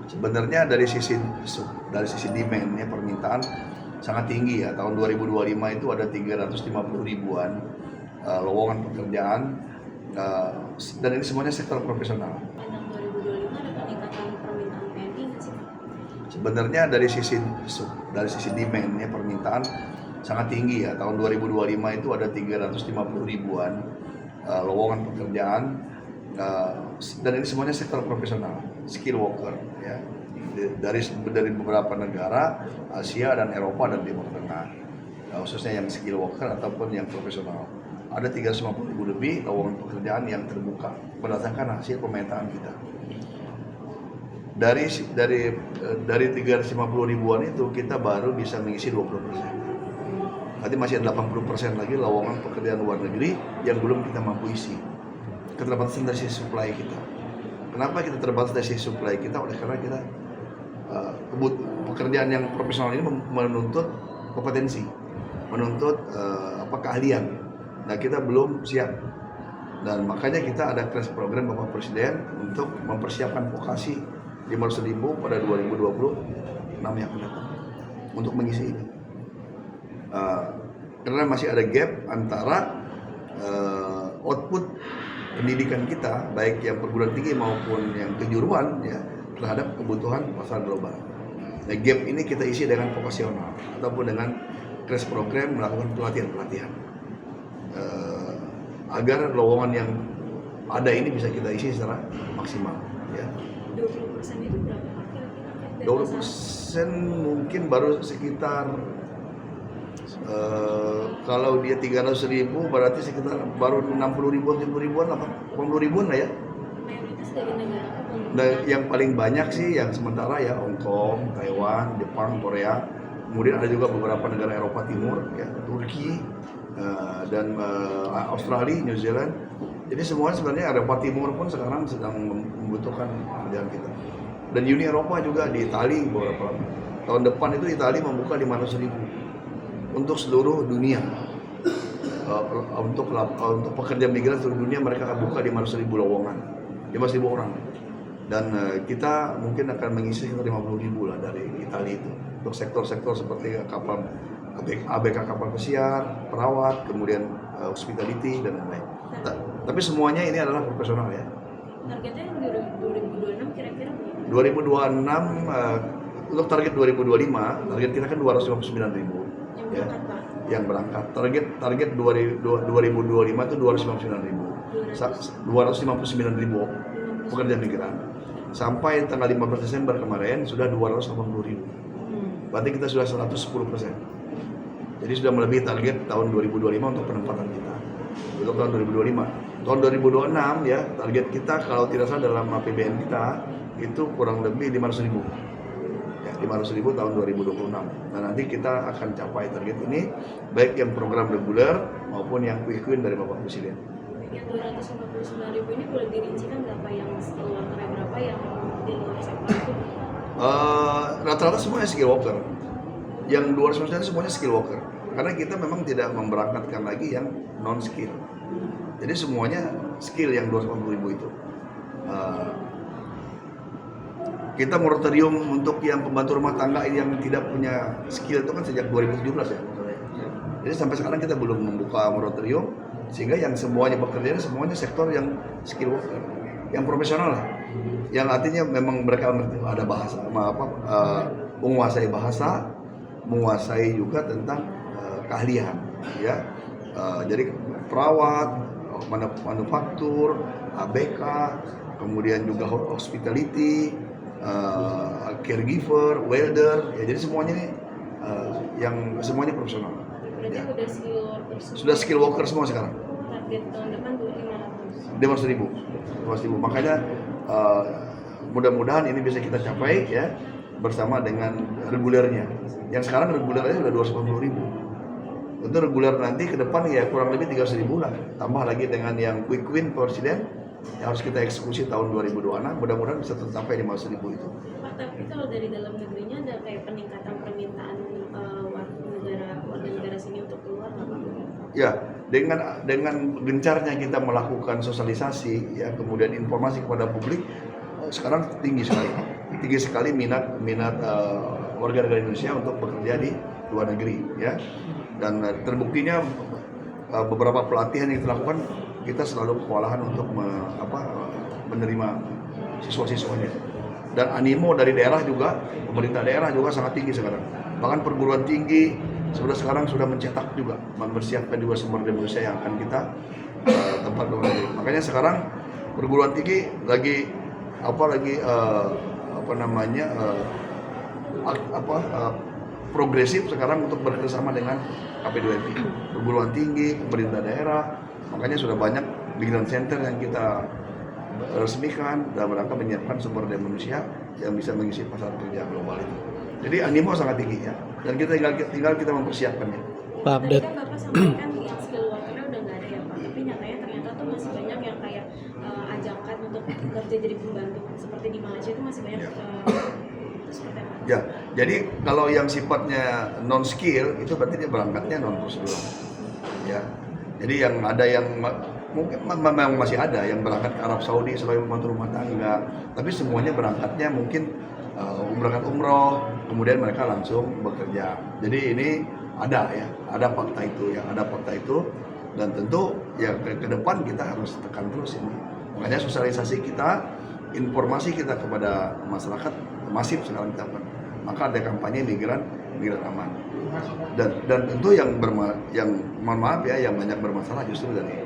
Sebenarnya dari sisi demand ya, permintaan sangat tinggi ya. Tahun 2025 itu ada 350 ribuan lowongan pekerjaan, dan ini semuanya sektor profesional. Tahun 2025 ada peningkatan permintaan PNI nggak sih? Sebenarnya dari sisi demand ya, permintaan sangat tinggi ya. Tahun 2025 itu ada 350 ribuan lowongan pekerjaan, dan ini semuanya sektor profesional, skill worker ya, dari beberapa negara Asia dan Eropa dan Timur Tengah, khususnya yang skill worker ataupun yang profesional. Ada 350 ribu lebih lowongan pekerjaan yang terbuka berdasarkan hasil pemetaan kita. Dari 350 ribuan itu kita baru bisa mengisi 20%. Nanti masih ada 80% lagi lowongan pekerjaan luar negeri yang belum kita mampu isi. Keterbatasan dari sisi supply kita. Kenapa kita terbatas dari sisi supply kita? Oleh karena kita pekerjaan yang profesional ini menuntut kompetensi, menuntut keahlian. Nah, kita belum siap. Dan makanya kita ada crash program Bapak Presiden untuk mempersiapkan vokasi 500.000 pada 2026 yang akan datang untuk mengisi ini. Karena masih ada gap antara output pendidikan kita, baik yang perguruan tinggi maupun yang kejuruan ya, terhadap kebutuhan pasar global. Nah, gap ini kita isi dengan vokasional ataupun dengan crash program melakukan pelatihan agar lowongan yang ada ini bisa kita isi secara maksimal ya. 20% itu berapa kira-kira? 20% mungkin baru sekitar kalau dia 300 ribu berarti sekitar baru 60 ribuan, 70 ribuan, 80 ribuan lah ya. Mayoritas dari negara apa? Nah, yang paling banyak sih yang sementara ya Hong Kong, Taiwan, Jepang, Korea. Kemudian ada juga beberapa negara Eropa Timur ya, Turki, dan Australia, New Zealand. Jadi semuanya sebenarnya Eropa Timur pun sekarang sedang membutuhkan pekerjaan kita. Dan Uni Eropa juga di Italia beberapa tahun depan itu Italia membuka 500 ribu untuk seluruh dunia. Untuk pekerja migran seluruh dunia mereka akan buka 500 ribu lowongan, 500 ribu orang. Dan kita mungkin akan mengisi sekitar 50 ribu lah dari Italia itu untuk sektor-sektor seperti kapal ABK kapal pesiar, perawat, kemudian hospitality dan lain-lain. Tapi semuanya ini adalah profesional ya. Targetnya yang 2026 kira-kira? 2026 untuk target 2025 target kita kan 259 ribu. Yang berangkat, Pak? Yang berangkat. Target 2025 itu 259 ribu. 259 ribu pekerja migran. Sampai tanggal 15 Desember kemarin sudah 280 ribu. Berarti kita sudah 110%. Jadi sudah melebihi target tahun 2025 untuk penempatan kita. Untuk tahun 2025. Tahun 2026 ya, target kita kalau tidak salah dalam APBN kita itu kurang lebih 500 ribu. 500 ribu tahun 2026. Nah, nanti kita akan capai target ini baik yang program reguler maupun yang quick win dari Bapak Presiden. Yang 259 ribu ini boleh dirincikan berapa yang skill worker, berapa yang di luar sektor itu? Rata-rata semuanya skill worker. Yang 259 semuanya skill worker. Karena kita memang tidak memberangkatkan lagi yang non skill. Jadi semuanya skill yang 280 ribu itu. Kita moratorium untuk yang pembantu rumah tangga yang tidak punya skill itu kan sejak 2017 ya. Jadi sampai sekarang kita belum membuka moratorium, sehingga yang semuanya bekerja semuanya sektor yang skill worker, yang profesional lah. Yang artinya memang mereka ada bahasa, menguasai bahasa, menguasai juga tentang keahlian ya. Jadi perawat, manufaktur, ABK, kemudian juga hospitality, caregiver, welder, ya jadi semuanya nih yang semuanya profesional. Berarti Ya. udah skill worker semua. Sudah skill worker semua sekarang. Target tahun depan 500. 500 ribu. Makanya mudah-mudahan ini bisa kita capai ya bersama dengan regulernya. Yang sekarang regulernya sudah 280 ribu. Untuk reguler nanti ke depan ya kurang lebih 300 ribu lah. Tambah lagi dengan yang quick win Presiden yang harus kita eksekusi tahun 2026, mudah-mudahan bisa tercapai 500 ribu itu. Pak, tapi kalau dari dalam negerinya ada kayak peningkatan permintaan warga negara sini untuk keluar nggak Pak? Ya, dengan gencarnya kita melakukan sosialisasi ya, kemudian informasi kepada publik sekarang tinggi sekali. tinggi sekali minat warga negara Indonesia untuk bekerja di luar negeri, ya. Dan terbuktinya beberapa pelatihan yang kita lakukan, kita selalu kewalahan untuk menerima siswa-siswanya. Dan animo dari daerah juga, pemerintah daerah juga sangat tinggi sekarang. Bahkan perguruan tinggi sekarang sudah mencetak juga, mempersiapkan juga sumber daya manusia yang akan kita tempat luar negeri. Makanya sekarang perguruan tinggi lagi progresif sekarang untuk bekerjasama dengan KP2MI, perguruan tinggi, pemerintah daerah. Makanya sudah banyak migran center yang kita resmikan dalam rangka menyiapkan sumber daya manusia yang bisa mengisi pasar kerja global itu. Jadi animo sangat tinggi, ya, dan kita tinggal kita mempersiapkannya. Pak Tadi update. kan Bapak sampaikan yang skill workernya udah nggak ada ya Pak, tapi nyatanya ternyata tuh masih banyak yang kayak ajakan untuk kerja jadi pembantu seperti di Malaysia itu masih banyak. Itu seperti apa? Ya, jadi kalau yang sifatnya non skill itu berarti dia berangkatnya non prosedur, ya. Jadi yang ada yang mungkin memang masih ada yang berangkat ke Arab Saudi sebagai pembantu rumah tangga, tapi semuanya berangkatnya mungkin berangkat umroh, kemudian mereka langsung bekerja. Jadi ini ada fakta itu, dan tentu ya ke depan kita harus tekan terus ini. Makanya sosialisasi kita, informasi kita kepada masyarakat masif sekarang kita lakukan. Maka ada kampanye migran aman. Dan tentu yang mohon maaf ya, yang banyak bermasalah justru dari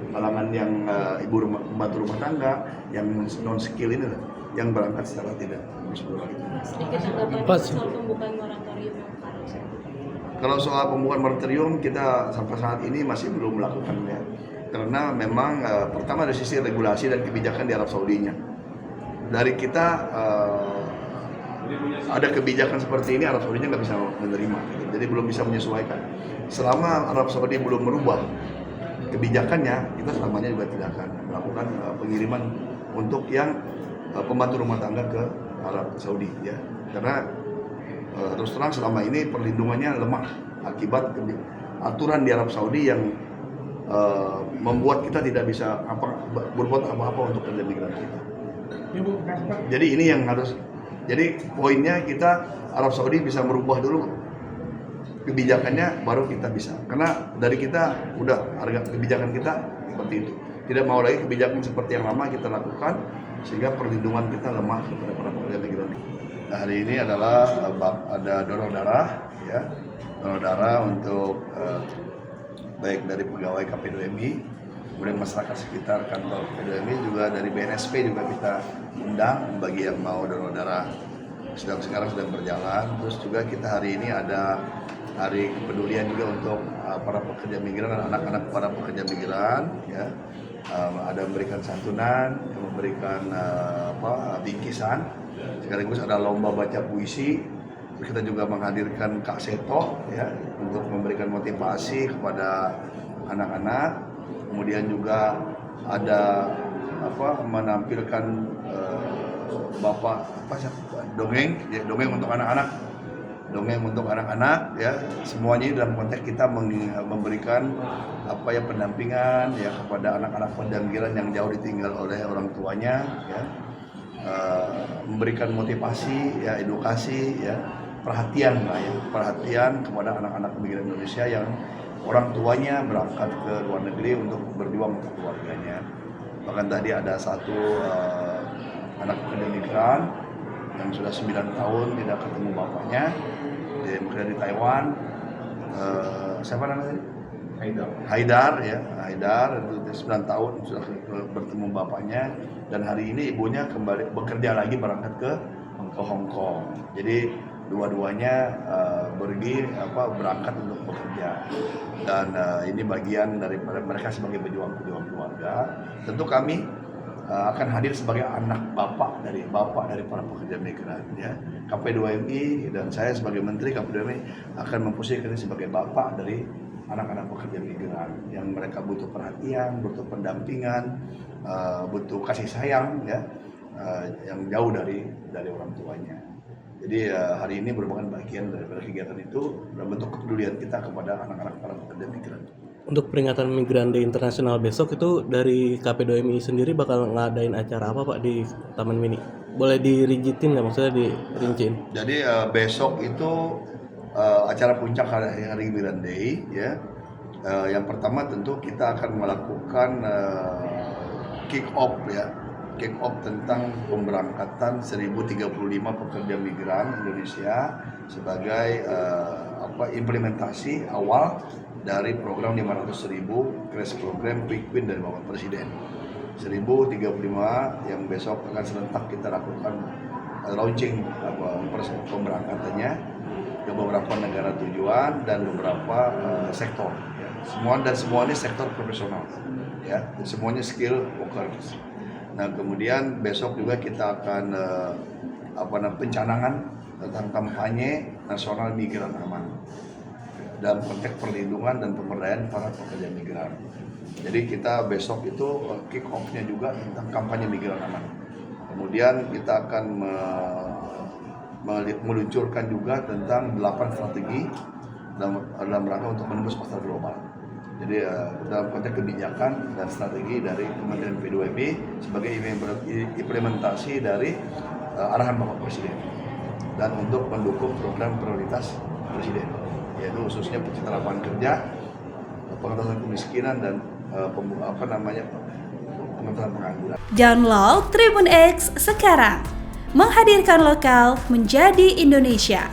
kalangan yang pembantu rumah tangga, yang non skill ini lah, yang berangkat secara tidak prosedur. Sedikit tanggapan soal pembukaan moratorium yang Arab Saudi. Kalau soal pembukaan moratorium kita sampai saat ini masih belum melakukan, ya, karena memang pertama dari sisi regulasi dan kebijakan di Arab Saudinya. Dari kita ada kebijakan seperti ini, Arab Saudinya nggak bisa menerima, gitu. Jadi belum bisa menyesuaikan. Selama Arab Saudi belum merubah kebijakannya, kita selamanya juga tidak akan melakukan pengiriman untuk yang pembantu rumah tangga ke Arab Saudi, ya, karena terus terang selama ini perlindungannya lemah akibat aturan di Arab Saudi yang membuat kita tidak bisa berbuat apa-apa untuk kerja migran kita. Jadi ini yang harus, jadi poinnya kita Arab Saudi bisa merubah dulu kebijakannya, baru kita bisa. Karena dari kita udah harga kebijakan kita seperti itu. Tidak mau lagi kebijakan seperti yang lama kita lakukan, sehingga perlindungan kita lemah kepada para pekerja migran. Nah, hari ini adalah ada donor darah, ya, donor darah untuk baik dari pegawai KP2MI, kemudian masyarakat sekitar kantor KP2MI, juga dari BNSP juga kita undang bagi yang mau donor darah. Sekarang sedang berjalan. Terus juga kita hari ini ada hari kepedulian juga untuk para pekerja migran dan anak-anak para pekerja migran, ya. Ada memberikan santunan, memberikan bingkisan, sekaligus ada lomba baca puisi. Terus kita juga menghadirkan Kak Seto, ya, untuk memberikan motivasi kepada anak-anak. Kemudian juga ada menampilkan dongeng untuk anak-anak. Dongeng untuk anak-anak, ya, semuanya dalam konteks kita memberikan pendampingan, ya, kepada anak-anak pekerja migran yang jauh ditinggal oleh orang tuanya, ya, memberikan motivasi, ya, edukasi, ya, perhatian kepada anak-anak migran Indonesia yang orang tuanya berangkat ke luar negeri untuk berjuang untuk keluarganya. Bahkan tadi ada satu anak pekerja migran yang sudah 9 tahun tidak ketemu bapaknya, dia bekerja di Taiwan. Siapa namanya? Haidar, ya, Haidar itu 9 tahun sudah bertemu bapaknya, dan hari ini ibunya kembali bekerja lagi, berangkat ke Hong Kong. Jadi dua-duanya berangkat untuk bekerja, dan ini bagian dari mereka sebagai pejuang keluarga. Tentu kami akan hadir sebagai anak bapak dari para pekerja migran, ya. KP2MI dan saya sebagai menteri KP2MI akan memposisikan ini sebagai bapak dari anak-anak pekerja migran yang mereka butuh perhatian, butuh pendampingan, butuh kasih sayang, ya, yang jauh dari orang tuanya. Jadi hari ini merupakan bagian dari kegiatan itu dalam bentuk kepedulian kita kepada anak-anak para pekerja migran. Untuk peringatan Migran Day Internasional besok itu dari KP2MI sendiri bakal ngadain acara apa Pak di Taman Mini? boleh dirigitin nggak, maksudnya dirinciin? Jadi besok itu acara puncak hari Migran Day ya. Yang pertama tentu kita akan melakukan kick off ya. Kick off tentang pemberangkatan 1035 pekerja migran Indonesia sebagai implementasi awal dari program 500.000 crash program Quick Win dari Bapak Presiden. 1035 yang besok akan serentak kita lakukan launching pemberangkatannya ke beberapa negara tujuan dan beberapa sektor. Ya. Semua ini sektor profesional, ya, semuanya skill workers. Nah kemudian besok juga kita akan pencanangan tentang kampanye nasional migran aman dalam konteks perlindungan dan pemberdayaan para pekerja migran. Jadi kita besok itu kick off-nya juga tentang kampanye migran aman. Kemudian kita akan meluncurkan juga tentang 8 strategi dalam rangka untuk menembus pasar global. Jadi dalam konteks kebijakan dan strategi dari Kementerian P2M sebagai implementasi dari arahan Bapak Presiden dan untuk mendukung program prioritas Presiden, yaitu khususnya penciptaan lapangan kerja, pengentasan kemiskinan dan pengentasan pengangguran. Download Tribun X sekarang, menghadirkan lokal menjadi Indonesia.